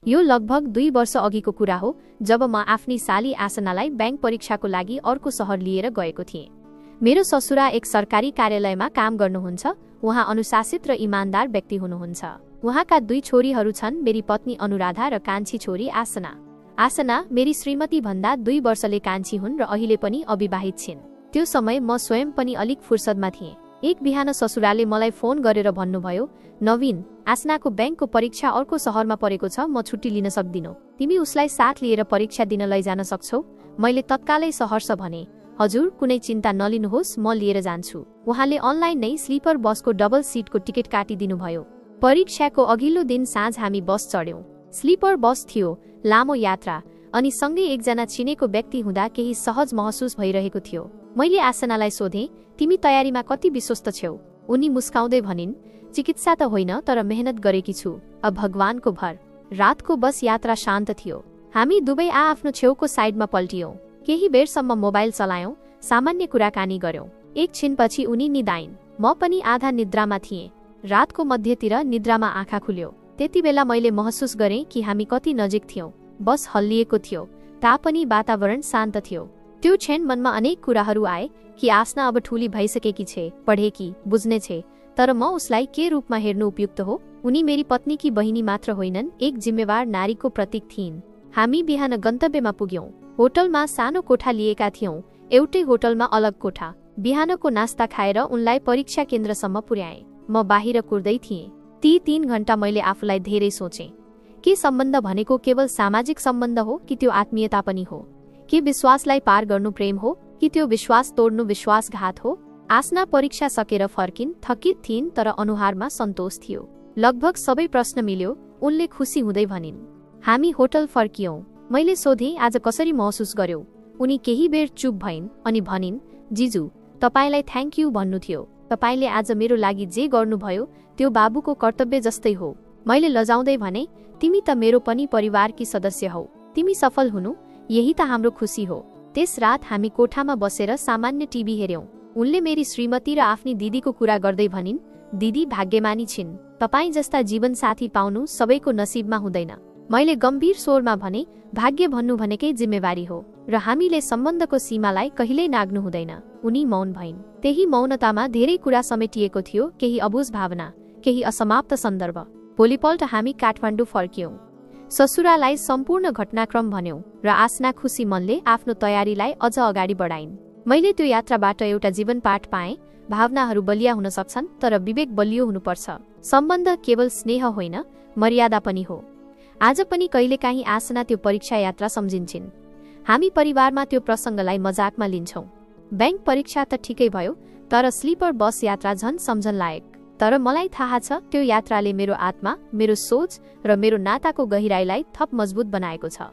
यो लगभग 2 वर्ष अघिको कुरा हो जब म आफ्नी साली आसनालाई ब्याङ्क परीक्षाको लागि अर्को सहर लिएर गएको थिएँ। मेरो ससुरा एक सरकारी कार्यालयमा काम गर्नुहुन्छ। उहाँ अनुशासित र इमानदार व्यक्ति हुनुहुन्छ। उहाँका 2 छोरीहरू छन्, मेरी पत्नी अनुराधा र कान्छी छोरी आसना। आसना मेरी श्रीमती भन्दा 2 वर्षले कान्छी हुन् र अहिले पनि अविवाहित छिन्। त्यो समय म स्वयं पनि अलिक फुर्सदमा थिएँ। एक बिहान ससुराले मलाई फोन गरेर भन्नुभयो, नवीन, आसनाको ब्याङ्कको परीक्षा अर्को सहरमा परेको छ, म छुट्टी लिन सक्दिनौ। तिमी उसलाई साथ लिएर परीक्षा दिन लैजान सक्छौ? मैले तत्कालै सहर्ष भने, हजुर, कुनै चिन्ता नलिनुहोस्, म लिएर जान्छु। उहाँले अनलाइन नै स्लिपर बसको डबल सिटको टिकट काटिदिनुभयो। परीक्षाको अघिल्लो दिन साँझ हामी बस चढ्यौं। स्लिपर बस थियो, लामो यात्रा, अनि सँगै एकजना चिनेको व्यक्ति हुँदा केही सहज महसुस भइरहेको थियो। मैले आसनालाई सोधेँ, तिमी तयारीमा कति विश्वस्त छेउ? उनी मुस्काउँदै भनिन्, चिकित्सा त होइन, तर मेहनत गरेकी छु, अब भगवानको भर। रातको बस यात्रा शान्त थियो। हामी दुवै आफ्नो छेउको साइडमा पल्टियौं। केही बेरसम्म मोबाइल चलायौं, सामान्य कुराकानी गर्यौं। एक छिनपछि उनी निदाइन्। म पनि आधा निद्रामा थिएँ। रातको मध्यतिर निद्रामा आँखा खुल्यो। त्यति बेला मैले महसुस गरेँ कि हामी कति नजिक थियौं। बस हल्लिएको थियो, तापनि वातावरण शान्त थियो। त्यो क्षण मनमा अनेक कुराहरू आए कि आसना अब ठूली भइसकेकी छे, पढेकी, बुझ्ने छे, तर म उसलाई के रूपमा हेर्नु उपयुक्त हो? उनी मेरी पत्नीकी बहिनी मात्र होइनन्, एक जिम्मेवार नारीको प्रतीक थिइन्। हामी बिहान गन्तव्यमा पुग्यौं। होटलमा सानो कोठा लिएका थियौं, एउटै होटलमा अलग कोठा। बिहानको नास्ता खाएर उनलाई परीक्षा केन्द्रसम्म पुर्याएँ। म बाहिर कुर्दै थिएँ। ती 3 घण्टा मैले आफूलाई धेरै सोचेँ। के सम्बन्ध भनेको केवल सामाजिक सम्बन्ध हो कि त्यो आत्मीयता पनि हो? के विश्वासलाई पार गर्नु प्रेम हो कि त्यो विश्वास तोड्नु विश्वासघात हो? आसना परीक्षा सकेर फर्किन्, थकित थिइन्, तर अनुहारमा सन्तोष थियो। लगभग सबै प्रश्न मिल्यो, उनले खुसी हुँदै भनिन्। हामी होटल फर्कियौं। मैले सोधेँ, आज कसरी महसुस गर्यौ? उनी केही बेर चुप भइन् अनि भनिन्, जिजु, तपाईलाई थ्याङ्क यू भन्नु थियो। तपाईले आज मेरो लागि जे गर्नुभयो त्यो बाबुको कर्तव्य जस्तै हो। मैले लजाउँदै भने, तिमी त मेरो पनि परिवारकी सदस्य हौ। तिमी सफल हुनु, यही त हाम्रो खुसी हो। त्यस रात हामी कोठामा बसेर सामान्य टिभी हेर्यौं। उनले मेरी श्रीमती र आफ्नी दिदीको कुरा गर्दै भनिन्, दिदी भाग्यमानी छिन्। तपाई जस्ता जीवनसाथी पाउनु सबैको नसिबमा हुँदैन। मैले गम्भीर स्वरमा भने, भाग्य भन्नु भनेकै जिम्मेवारी हो र हामीले सम्बन्धको सीमालाई कहिल्यै नाग्नु हुँदैन। उनी मौन भइन्। त्यही मौनतामा धेरै कुरा समेटिएको थियो, केही अबुझ भावना, केही असमाप्त सन्दर्भ। भोलिपल्ट हामी काठमाडौँ फर्कियौं। ससुरालाई सम्पूर्ण घटनाक्रम भन्यौं र आसना खुसी मनले आफ्नो तयारीलाई अझ अगाडि बढाइन्। मैले त्यो यात्राबाट एउटा जीवन पाठ पाएँ, भावनाहरू बलिया हुन सक्छन्, तर विवेक बलियो हुनुपर्छ। सम्बन्ध केवल स्नेह होइन, मर्यादा पनि हो। आज पनि कहिलेकाहीँ आसना त्यो परीक्षा यात्रा सम्झिन्छन्। हामी परिवारमा त्यो प्रसङ्गलाई मजाकमा लिन्छौं। ब्याङ्क परीक्षा त ठिकै भयो, तर स्लिपर बस यात्रा झन् सम्झन लायक। तर मलाई थाहा छ, त्यो यात्राले मेरो आत्मा, मेरो सोच र मेरो नाताको गहिराईलाई थप मजबुत बनाएको छ।